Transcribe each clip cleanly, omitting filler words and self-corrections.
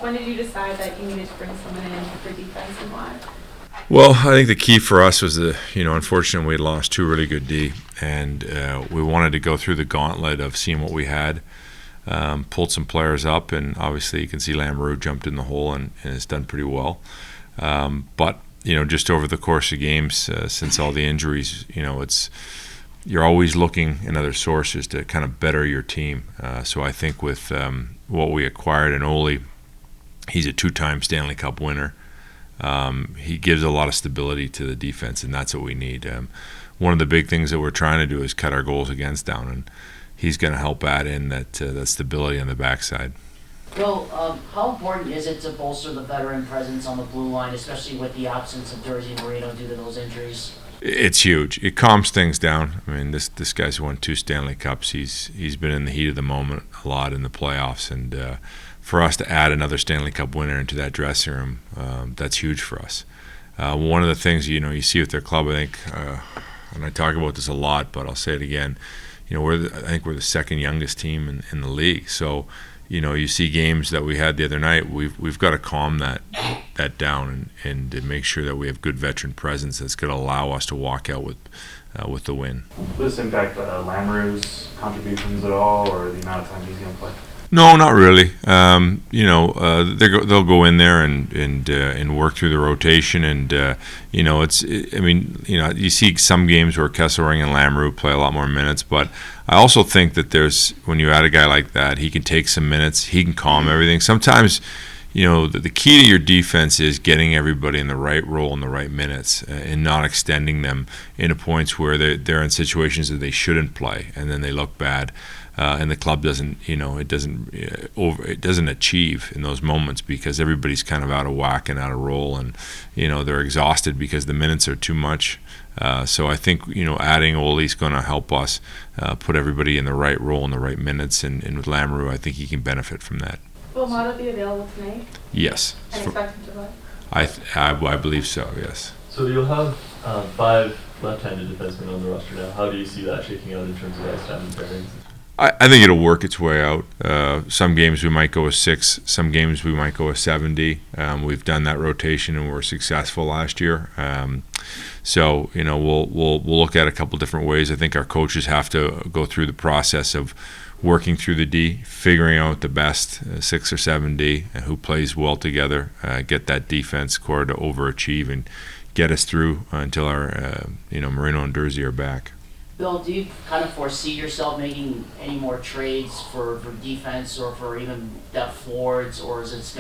When did you decide that you needed to bring someone in for defense and why? Well, I think the key for us was unfortunately we lost two really good D, and we wanted to go through the gauntlet of seeing what we had, pulled some players up, and obviously you can see Lamoureux jumped in the hole and has done pretty well. But just over the course of games, since all the injuries, you're always looking in other sources to kind of better your team. So I think with what we acquired in Ole, he's a two-time Stanley Cup winner. He gives a lot of stability to the defense, and that's what we need. One of the big things that we're trying to do is cut our goals against down, and he's going to help add in that stability on the backside. Bill, how important is it to bolster the veteran presence on the blue line, especially with the absence of Durzi and Marino due to those injuries? It's huge. It calms things down. I mean, this guy's won 2 Stanley Cups. He's been in the heat of the moment a lot in the playoffs, and for us to add another Stanley Cup winner into that dressing room, that's huge for us. One of the things you see with their club, I think, and I talk about this a lot, but I'll say it again. I think we're the second youngest team in the league. So, you see games that we had the other night. We've got to calm that down and to make sure that we have good veteran presence that's going to allow us to walk out with the win. Will this impact Lamoureux's contributions at all, or the amount of time he's going to play? No, not really. They'll go in there and work through the rotation, and you see some games where Kesselring and Lamoureux play a lot more minutes, but I also think that when you add a guy like that, he can take some minutes, he can calm everything. Sometimes, the key to your defense is getting everybody in the right role in the right minutes, and not extending them into points where they're in situations that they shouldn't play, and then they look bad. And the club doesn't achieve in those moments because everybody's kind of out of whack and out of role, and they're exhausted because the minutes are too much. So I think adding Ole's going to help us put everybody in the right role in the right minutes, and with Lamoureux, I think he can benefit from that. Will Mata be available tonight? Yes. And expect him to play? I believe so. Yes. So you'll have 5 left-handed defensemen on the roster now. How do you see that shaking out in terms of ice time and pairings? I think it'll work its way out. Some games we might go with 6. Some games we might go with 70. We've done that rotation and we're successful last year. So we'll look at a couple different ways. I think our coaches have to go through the process of working through the D, figuring out the best 6 or 7 D, and who plays well together. Get that defense core to overachieve and get us through until our Marino and Durzi are back. Bill, do you kind of foresee yourself making any more trades for defense or for even depth forwards, or is this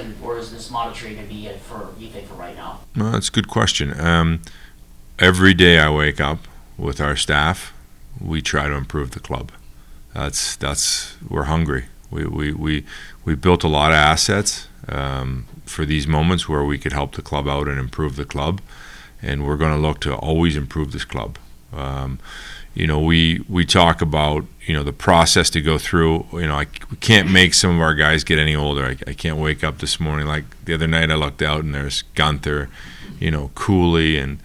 Mata trade going to be it for right now? No, that's a good question. Every day I wake up with our staff, we try to improve the club. We're hungry. We built a lot of assets for these moments where we could help the club out and improve the club, and we're going to look to always improve this club. We talk about the process to go through. We can't make some of our guys get any older. I can't wake up this morning, like the other night I looked out and there's Gunther, Cooley and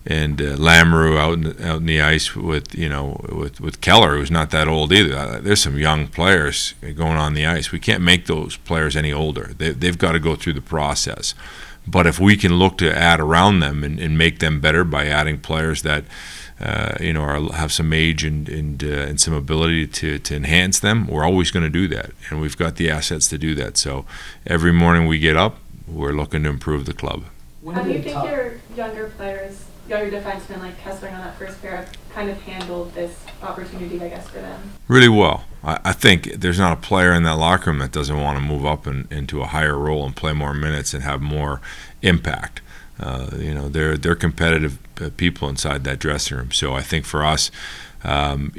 Lamoureux out in the ice with Keller, who's not that old either. There's some young players going on the ice. We can't make those players any older. They've got to go through the process. But if we can look to add around them and make them better by adding players that have some age and some ability to enhance them, we're always going to do that, and we've got the assets to do that. So every morning we get up, we're looking to improve the club. How do you think your younger defensemen like Kessler on that first pair have kind of handled this opportunity, I guess, for them? Really well. I think there's not a player in that locker room that doesn't want to move up into a higher role and play more minutes and have more impact. They're competitive people inside that dressing room. So I think for us, whenever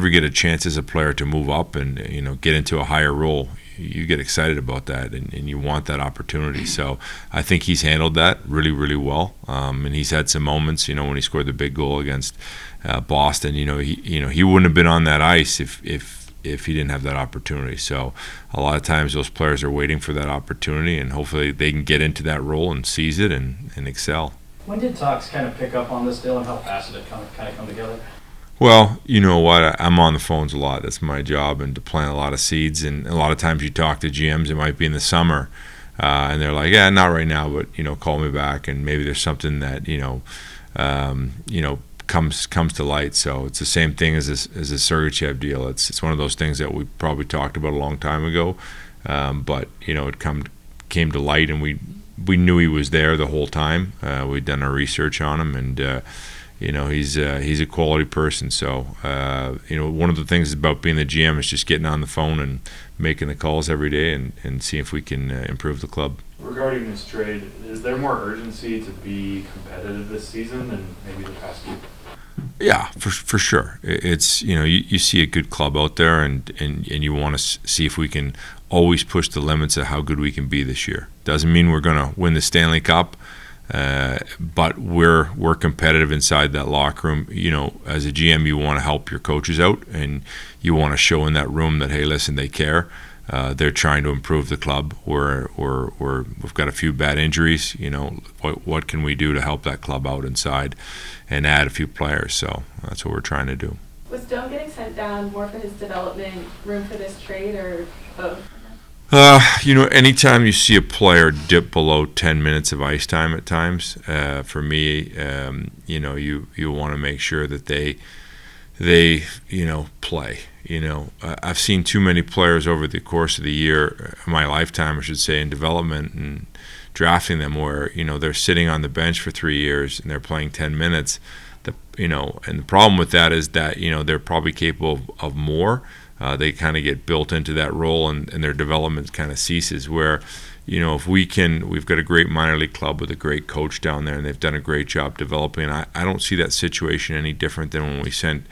you get a chance as a player to move up and get into a higher role, you get excited about that and you want that opportunity. So I think he's handled that really, really well. And he's had some moments, when he scored the big goal against Boston. He wouldn't have been on that ice if he didn't have that opportunity. So a lot of times those players are waiting for that opportunity, and hopefully they can get into that role and seize it and excel. When did talks kind of pick up on this deal, and how fast did it kind of come together? Well, you know what? I'm on the phones a lot. That's my job, and to plant a lot of seeds. And a lot of times you talk to GMs, it might be in the summer, and they're like, "Yeah, not right now, but call me back." And maybe there's something that comes to light. So it's the same thing as a Sergachev deal. It's one of those things that we probably talked about a long time ago, but it came to light, and we knew he was there the whole time. We'd done our research on him, and he's a quality person. So one of the things about being the GM is just getting on the phone and making the calls every day and see if we can improve the club. Regarding this trade, is there more urgency to be competitive this season than maybe the past few? Yeah, for sure. It's you see a good club out there, and you want to see if we can always push the limits of how good we can be this year. Doesn't mean we're going to win the Stanley Cup, but we're competitive inside that locker room. As a GM, you want to help your coaches out, and you want to show in that room that, hey, listen, they care. They're trying to improve the club. We've got a few bad injuries. What can we do to help that club out inside, and add a few players? So that's what we're trying to do. Was Stone getting sent down more for his development, room for this trade, or both? Anytime you see a player dip below 10 minutes of ice time at times, for me, you want to make sure that they play. I've seen too many players over the course of the year, my lifetime, I should say, in development and drafting them, where they're sitting on the bench for 3 years and they're playing 10 minutes. And the problem with that is that they're probably capable of more. They kind of get built into that role, and their development kind of ceases. Where if we've got a great minor league club with a great coach down there, and they've done a great job developing. I don't see that situation any different than when we sent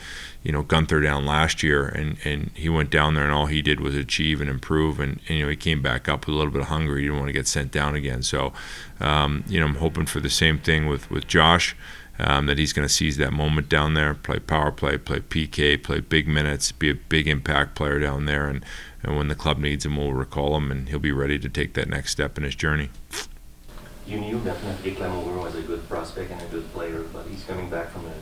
Gunther down last year, and he went down there and all he did was achieve and improve, and he came back up with a little bit of hunger. He didn't want to get sent down again. So I'm hoping for the same thing with Josh, that he's going to seize that moment down there, play power play, play PK, play big minutes, be a big impact player down there, and when the club needs him, we'll recall him, and he'll be ready to take that next step in his journey. You knew definitely Clement was a good prospect and a good player, but he's coming back from a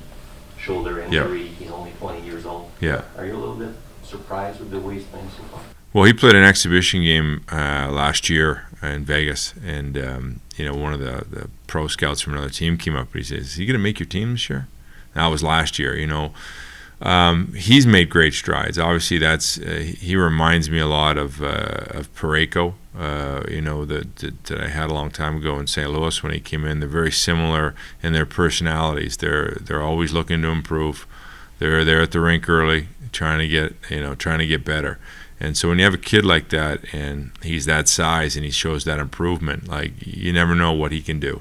shoulder injury. Yep. He's only 20 years old. Yeah. Are you a little bit surprised with the way he's playing so far? Well, he played an exhibition game last year in Vegas, and one of the pro scouts from another team came up and he says, "Is he going to make your team this year?" That was last year. He's made great strides. Obviously, he reminds me a lot of Parayko, that I had a long time ago in St. Louis when he came in. They're very similar in their personalities. They're always looking to improve. They're there at the rink early, trying to get better. And so when you have a kid like that, and he's that size, and he shows that improvement, like, you never know what he can do.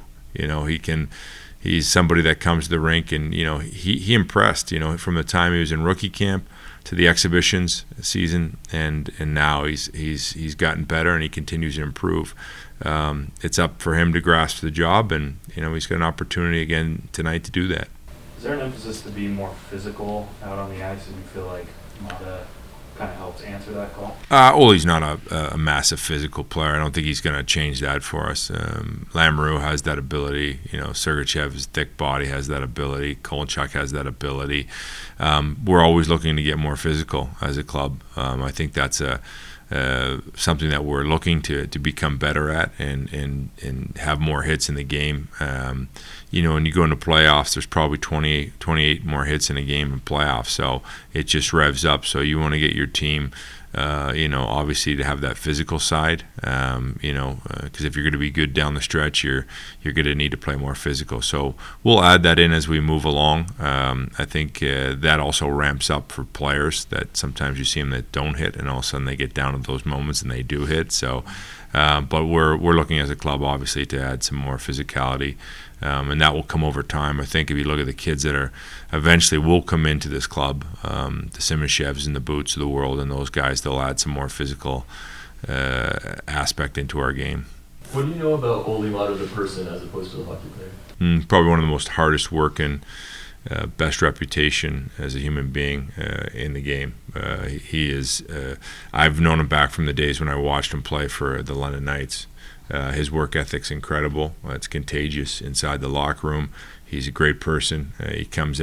He's somebody that comes to the rink, and he impressed. From the time he was in rookie camp to the exhibitions season, and now he's gotten better, and he continues to improve. It's up for him to grasp the job, and he's got an opportunity again tonight to do that. Is there an emphasis to be more physical out on the ice, and you feel like Mata kind of helps answer that call? Well, he's not a massive physical player. I don't think he's going to change that for us. Lamoureux has that ability. Sergachev's thick body has that ability. Kovalchuk has that ability. We're always looking to get more physical as a club. I think that's something that we're looking to become better at and have more hits in the game. When you go into playoffs, there's probably 28 more hits in a game in playoffs, so it just revs up. So you want to get your team, obviously to have that physical side, because if you're going to be good down the stretch, you're going to need to play more physical. So we'll add that in as we move along. I think that also ramps up for players that sometimes you see them that don't hit, and all of a sudden they get down at those moments and they do hit. So, but we're looking as a club, obviously, to add some more physicality. And that will come over time. I think if you look at the kids that are eventually will come into this club, the Simashevs and the Boots of the world, and those guys, they'll add some more physical aspect into our game. What do you know about Olli Mata the person as opposed to the hockey player? Probably one of the most hardest working, best reputation as a human being in the game. He is. I've known him back from the days when I watched him play for the London Knights. His work ethic's incredible. It's contagious inside the locker room. He's a great person. He comes